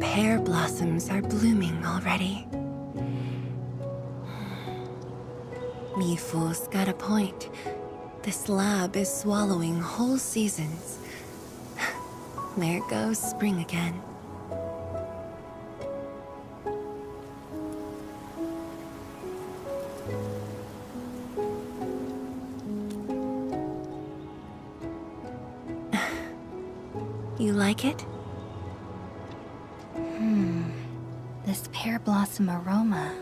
pear blossoms are blooming already. Mifu's got a point. This lab is swallowing whole seasons. There goes spring again. You like it? This pear blossom aroma.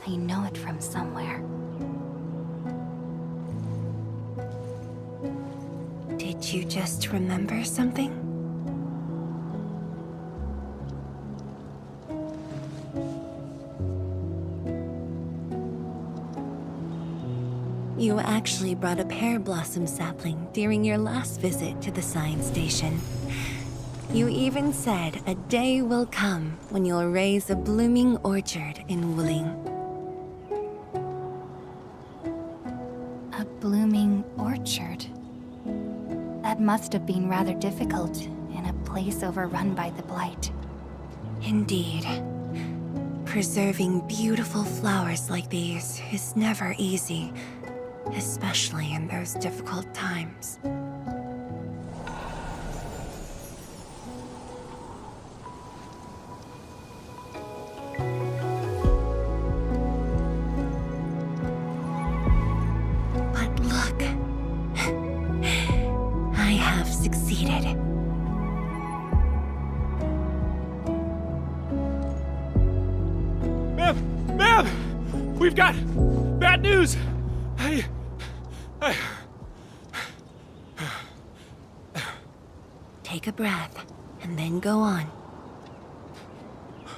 I know it from somewhere. Did you just remember something? You actually brought a pear blossom sapling during your last visit to the science station. You even said a day will come when you'll raise a blooming orchard in Wuling. A blooming orchard. That must have been rather difficult in a place overrun by the blight. Indeed. Preserving beautiful flowers like these is never easy, especially in those difficult times. But look, I have succeeded. Ma'am! We've got bad news! Take a breath, and then go on.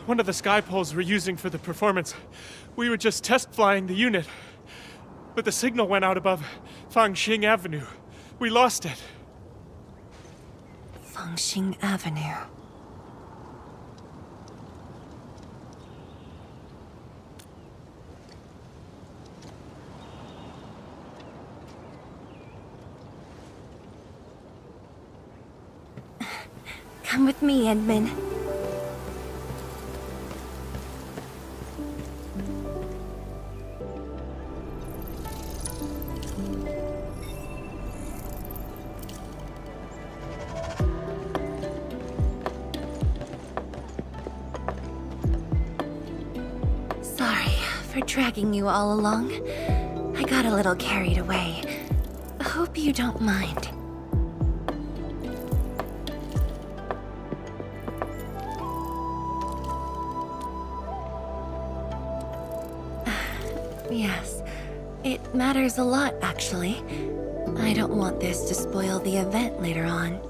One of the sky poles we're using for the performance, we were just test flying the unit. But the signal went out above Fangyi Avenue. We lost it. Fangyi Avenue. Come with me, Endmin. Sorry for dragging you all along. I got a little carried away. Hope you don't mind. Yes, it matters a lot, actually. I don't want this to spoil the event later on.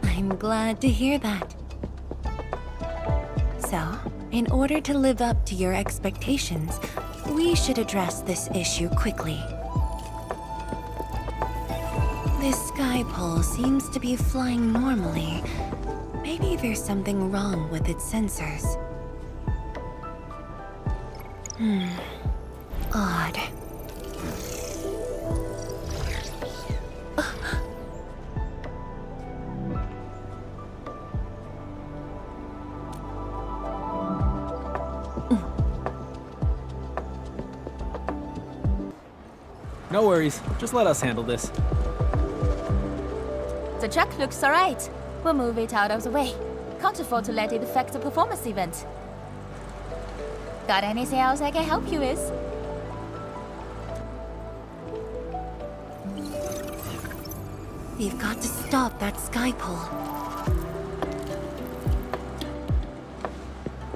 I'm glad to hear that. So, in order to live up to your expectations, we should address this issue quickly. This sky pole seems to be flying normally. Maybe there's something wrong with its sensors. Odd. No worries, just let us handle this. The truck looks alright. We'll move it out of the way. Can't afford to let it affect the performance event. Got anything else I can help you with? We've got to stop that sky pole.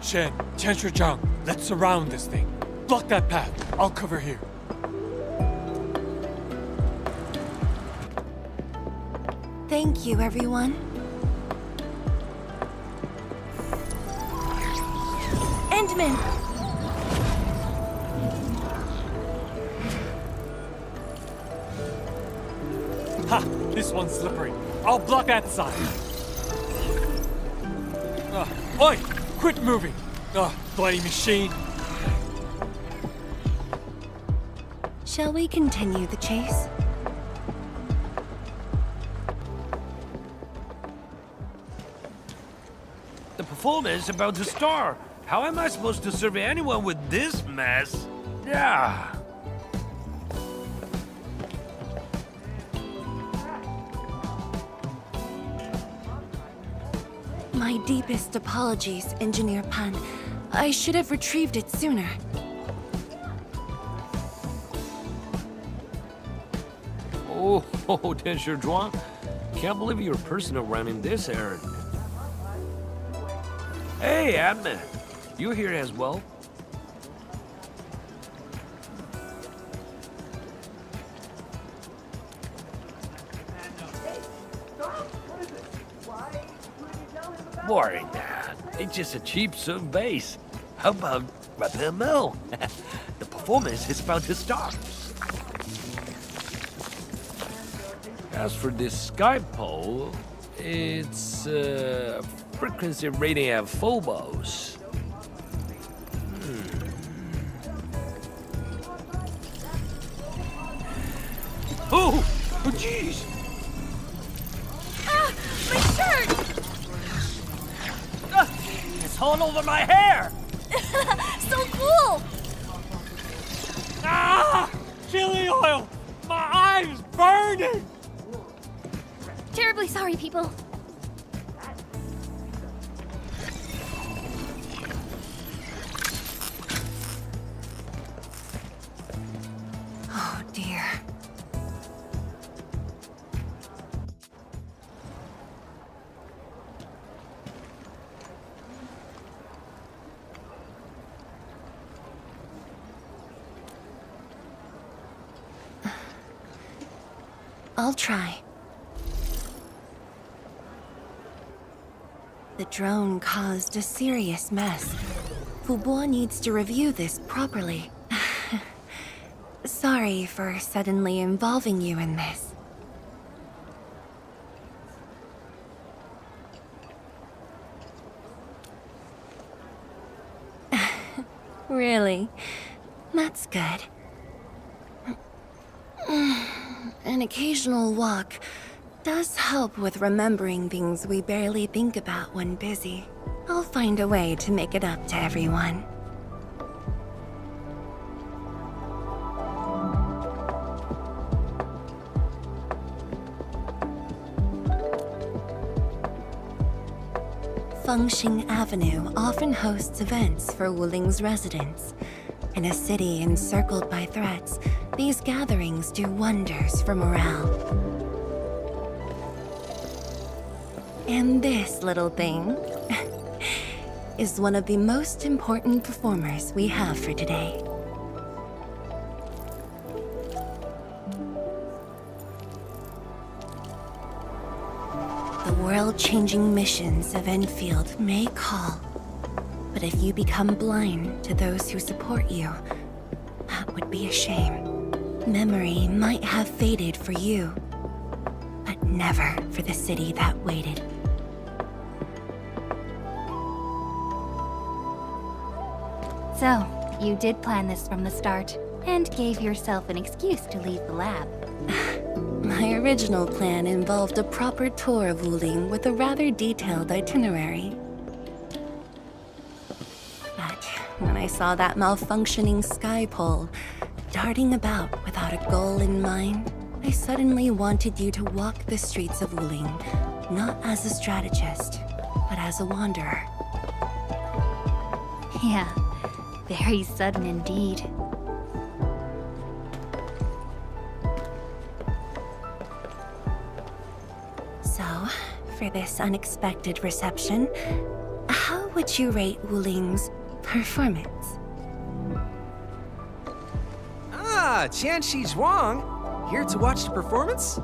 Shen, Zhuang, let's surround this thing. Block that path. I'll cover here. Thank you, everyone. Endmin! Ha! This one's slippery. I'll block that side. Oi! Quit moving! Bloody machine. Shall we continue the chase? The performance is about to start. How am I supposed to survey anyone with this mess? Yeah. My deepest apologies, Engineer Pan. I should have retrieved it sooner. Oh, Teacher Zhuang. Can't believe you're personal running this errand. Hey, Endmin. You here as well? Worry not. It's just a cheap soup base. How about Rapid Mill? The performance is about to start. As for this sky pole, it's frequency rating at phobos. Oh, jeez! Ah, my shirt! It's all over my hair! So cool! Ah! Chili oil! My eye's burning! Terribly sorry, people. Oh dear. I'll try. The drone caused a serious mess. Fubo needs to review this properly. Sorry for suddenly involving you in this. Really? That's good. An occasional walk does help with remembering things we barely think about when busy. I'll find a way to make it up to everyone. Fangyi Avenue often hosts events for Wuling's residents. In a city encircled by threats, these gatherings do wonders for morale. And this little thing is one of the most important performers we have for today. The world-changing missions of Endfield may call, but if you become blind to those who support you, that would be a shame. Memory might have faded for you, but never for the city that waited. So, you did plan this from the start, and gave yourself an excuse to leave the lab. My original plan involved a proper tour of Wuling with a rather detailed itinerary. But when I saw that malfunctioning sky pole, darting about without a goal in mind, I suddenly wanted you to walk the streets of Wuling, not as a strategist, but as a wanderer. Yeah, very sudden indeed. So, for this unexpected reception, how would you rate Wuling's performance? Ah, Qianxi Zhuang. Here to watch the performance?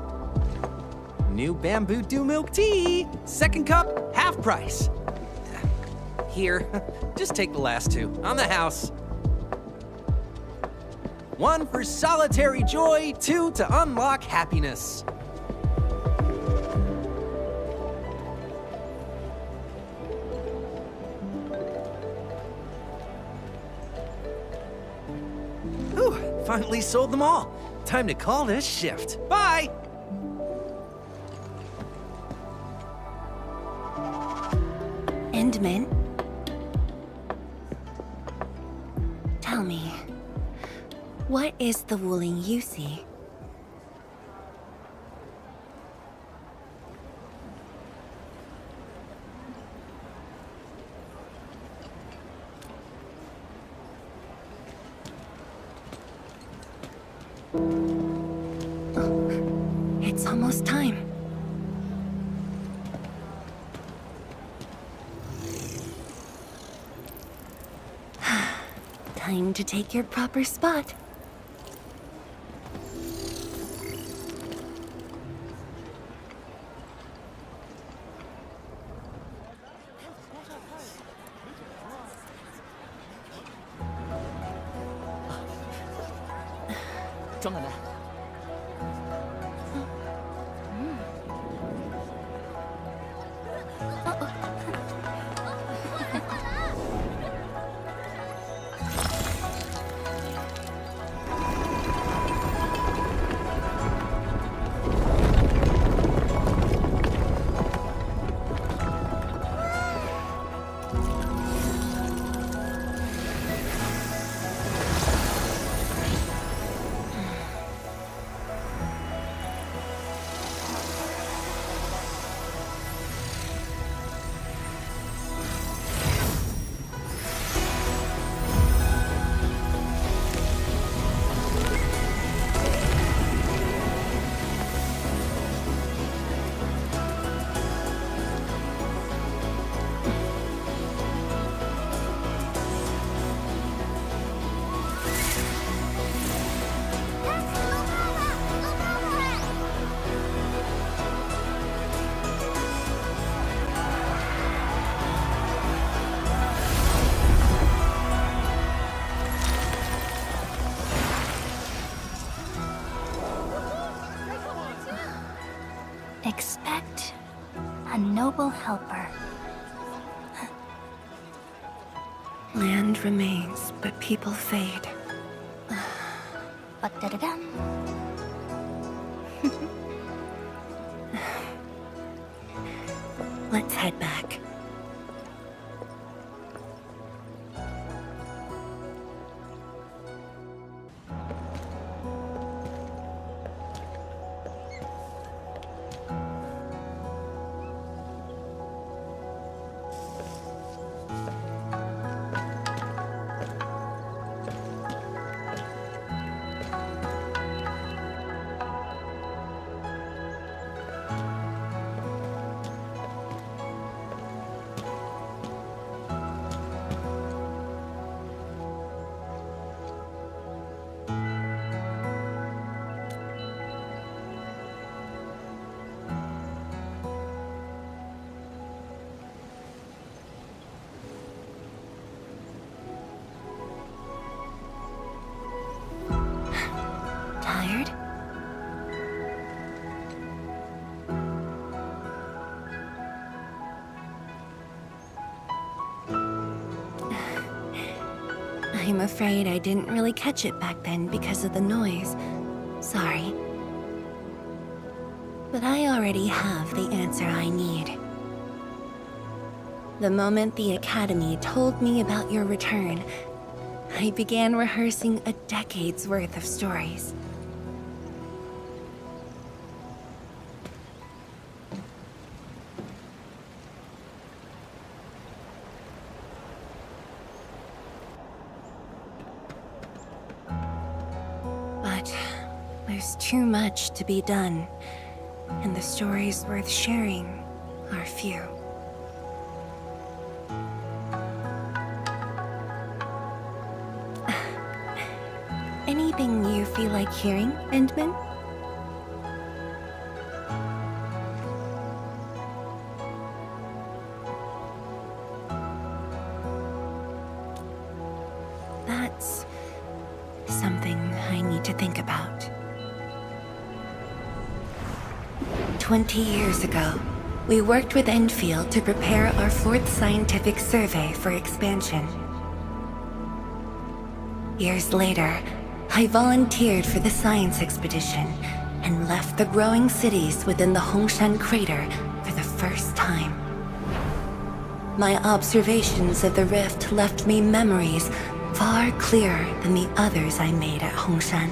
New bamboo dew milk tea. Second cup, half price. Here, just take the last two. On the house. One for solitary joy, two to unlock happiness. Whew, finally sold them all. Time to call this shift. Bye! Endmin? Tell me, what is the Wuling you see? Oh, it's almost time. Time to take your proper spot. Expect a noble helper. Land remains, but people fade. Ba-da-da-dum. Let's head back. Tired? I'm afraid I didn't really catch it back then because of the noise. Sorry. But I already have the answer I need. The moment the Academy told me about your return, I began rehearsing a decade's worth of stories. But there's too much to be done, and the stories worth sharing are few. Anything you feel like hearing, Endmin? That's something I need to think about. 20 years ago, we worked with Endfield to prepare our 4th scientific survey for expansion. Years later, I volunteered for the science expedition and left the growing cities within the Hongshan crater for the first time. my observations of the rift left me memories far clearer than the others I made at Hongshan.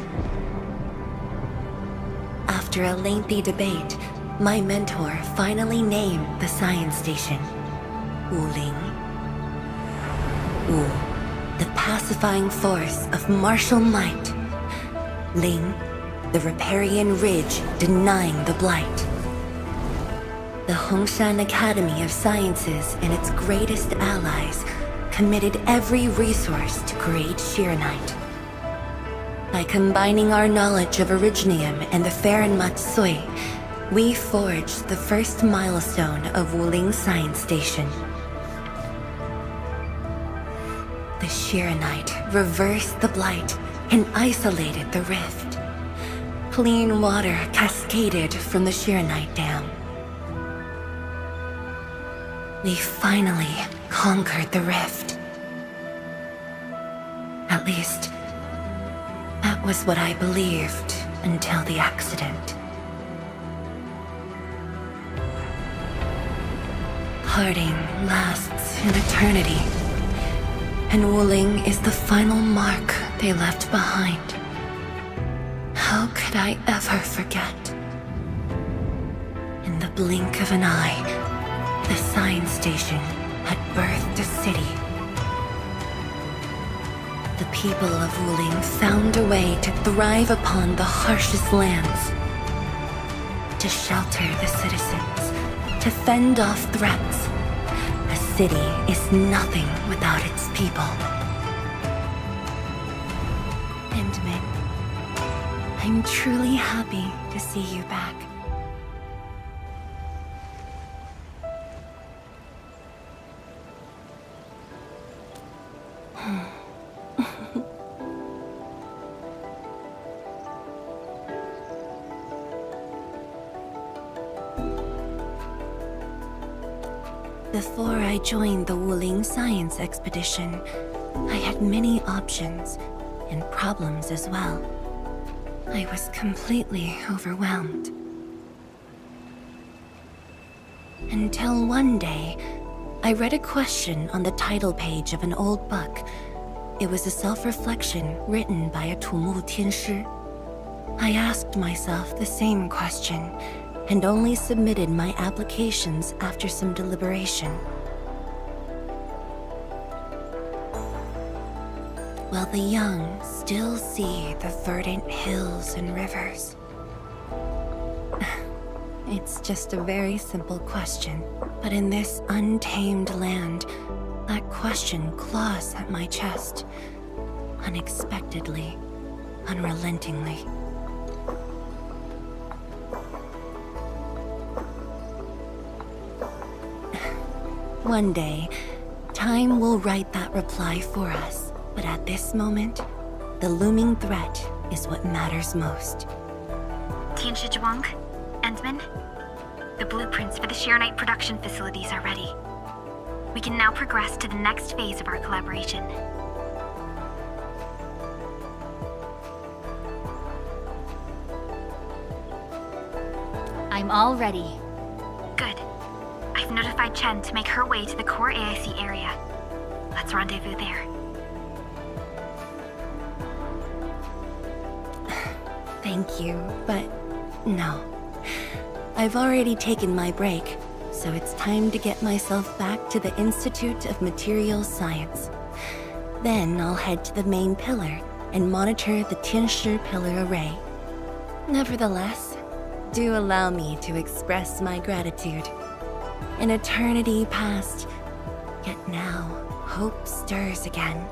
After a lengthy debate, my mentor finally named the science station Wuling. Wu, the pacifying force of martial might. Ling, the riparian ridge denying the blight. The Hongshan Academy of Sciences and its greatest allies committed every resource to create Shiranite. By combining our knowledge of Originium and the Farron Matsui, we forged the first milestone of Wuling Science Station. The Shiranite reversed the blight and isolated the rift. Clean water cascaded from the Shiranite Dam. We finally conquered the rift. At least, that was what I believed until the accident. Parting lasts an eternity, and Wuling is the final mark they left behind. How could I ever forget? In the blink of an eye, the science station had birthed a city. The people of Wuling found a way to thrive upon the harshest lands, to shelter the citizens, to fend off threats. A city is nothing without its people. Endmin, I'm truly happy to see you back. Before I joined the Wuling Science Expedition, I had many options and problems as well. I was completely overwhelmed. Until one day, I read a question on the title page of an old book. It was a self-reflection written by a Tumu Tianshi. I asked myself the same question, and only submitted my applications after some deliberation. While the young still see the verdant hills and rivers. It's just a very simple question, but in this untamed land, that question claws at my chest, unexpectedly, unrelentingly. One day, time will write that reply for us. But at this moment, the looming threat is what matters most. Tianshi Zhuang, Endmin, the blueprints for the Shiranite production facilities are ready. We can now progress to the next phase of our collaboration. I'm all ready. Good. I've notified Chen to make her way to the core AIC area. Let's rendezvous there. Thank you, but no. I've already taken my break, so it's time to get myself back to the Institute of Materials Science. Then I'll head to the main pillar and monitor the Tianshi pillar array. Nevertheless, do allow me to express my gratitude. An eternity passed, yet now hope stirs again.